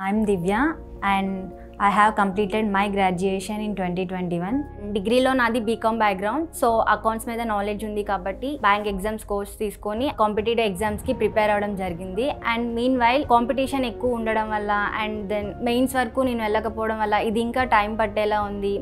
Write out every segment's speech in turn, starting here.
I'm Divya and I have completed my graduation in 2021. డిగ్రీలో నాది BCom background, so accounts మీద knowledge ఉంది కాబట్టి బ్యాంక్ ఎగ్జామ్స్ కోర్స్ తీసుకొని కాంపిటేటివ్ ఎగ్జామ్స్కి ప్రిపేర్ అవ్వడం జరిగింది. అండ్ మీన్ వైల్ కాంపిటీషన్ ఎక్కువ ఉండడం వల్ల అండ్ దెన్ మెయిన్స్ వరకు నేను వెళ్ళకపోవడం వల్ల ఇది ఇంకా టైం పట్టేలా ఉంది,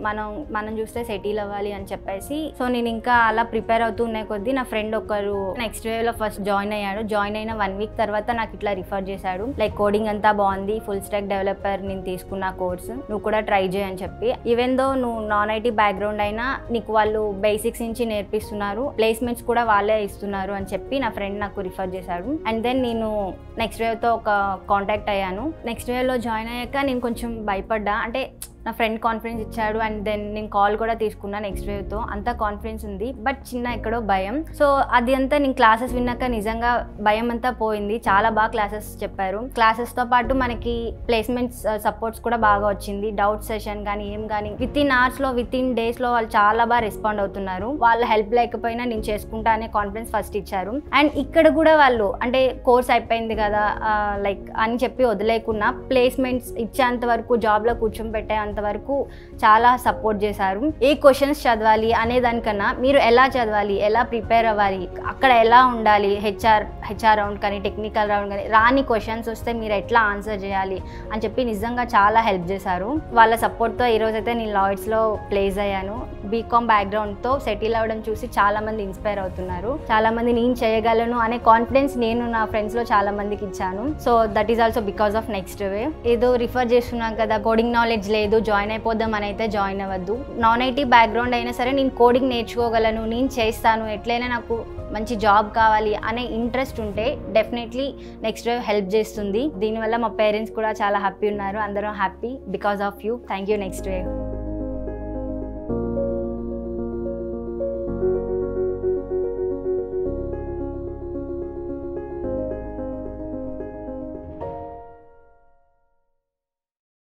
మనం చూస్తే సెటిల్ అవ్వాలి అని చెప్పేసి సో నేను ఇంకా అలా ప్రిపేర్ అవుతూనే కొద్దీ నా ఫ్రెండ్ ఒకరు నెక్స్ట్ వేవ్లో ఫస్ట్ జాయిన్ అయ్యాడు. జాయిన్ అయిన 1 వీక్ తర్వాత నాకు ఇట్లా రిఫర్ చేశాడు, లైక్ కోడింగ్ అంతా బాగుంది, ఫుల్ స్టాక్ డెవలపర్ నేను తీసుకున్న కోర్స్, నువ్వు కూడా ట్రై చేయని చెప్పి. ఈవెన్ దో నువ్వు నాన్ ఐటీ బ్యాక్గ్రౌండ్ అయినా నీకు వాళ్ళు బేసిక్స్ నుంచి నేర్పిస్తున్నారు, ప్లేస్మెంట్స్ కూడా వాళ్ళే ఇస్తున్నారు అని చెప్పి నా ఫ్రెండ్ నాకు రిఫర్ చేశాడు. అండ్ దెన్ నేను నెక్స్ట్ వేవ్తో ఒక కాంటాక్ట్ అయ్యాను. నెక్స్ట్ వేవ్లో జాయిన్ అయ్యాక నేను కొంచెం భయపడ్డా, అంటే నా ఫ్రెండ్ కాన్ఫిడెన్స్ ఇచ్చాడు అండ్ దెన్ నేను కాల్ కూడా తీసుకున్నా నెక్స్ట్ వేవ్తో, అంతా కాన్ఫిడెన్స్ ఉంది బట్ చిన్న ఎక్కడో భయం. సో అది అంతా నేను క్లాసెస్ విన్నాక నిజంగా భయం అంతా పోయింది. చాలా బాగా క్లాసెస్ చెప్పారు. క్లాసెస్తో పాటు మనకి ప్లేస్మెంట్స్ సపోర్ట్స్ కూడా బాగా వచ్చింది. డౌట్ సెషన్ కానీ ఏం కానీ వితిన్ అవర్స్లో వితిన్ డేస్లో వాళ్ళు చాలా బాగా రెస్పాండ్ అవుతున్నారు. వాళ్ళ హెల్ప్ లేకపోయినా నేను చేసుకుంటా అనే కాన్ఫిడెన్స్ ఫస్ట్ ఇచ్చారు. అండ్ ఇక్కడ కూడా వాళ్ళు అంటే కోర్స్ అయిపోయింది కదా లైక్ అని చెప్పి వదిలేకున్నా ప్లేస్మెంట్స్ ఇచ్చేంత వరకు జాబ్లో కూర్చొని పెట్టే వరకు చాలా సపోర్ట్ చేశారు. ఏ క్వశ్చన్స్ చదవాలి అనే దానికన్నా మీరు ఎలా చదవాలి, ఎలా ప్రిపేర్ అవ్వాలి, అక్కడ ఎలా ఉండాలి, హెచ్ఆర్ రౌండ్ కానీ టెక్నికల్ రౌండ్ కానీ రాని క్వశ్చన్స్ వస్తే మీరు ఎట్లా ఆన్సర్ చేయాలి అని చెప్పి నిజంగా చాలా హెల్ప్ చేశారు. వాళ్ళ సపోర్ట్తో ఈరోజైతే నేను లాయిడ్స్లో ప్లేస్ అయ్యాను. బీకామ్ బ్యాక్గ్రౌండ్తో సెటిల్ అవ్వడం చూసి చాలా మంది ఇన్స్పైర్ అవుతున్నారు. చాలా మంది నేను చేయగలను అనే కాన్ఫిడెన్స్ నేను నా ఫ్రెండ్స్లో చాలా మందికి ఇచ్చాను. So that is also because of next wave. ఏదో రిఫర్ చేస్తున్నాం కదా, కోడింగ్ నాలెడ్జ్ లేదు జాయిన్ అయిపోదాం అని అయితే జాయిన్ అవ్వద్దు. నాన్ ఐటీ బ్యాక్గ్రౌండ్ అయినా సరే నేను కోడింగ్ నేర్చుకోగలను, నేను చేస్తాను, ఎట్లయినా నాకు మంచి జాబ్ కావాలి అనే ఇంట్రెస్ట్ ఉంటే డెఫినెట్లీ నెక్స్ట్ వేవ్ హెల్ప్ చేస్తుంది. దీనివల్ల మా పేరెంట్స్ కూడా చాలా హ్యాపీ ఉన్నారు. అందరం happy because of you. Thank you next wave.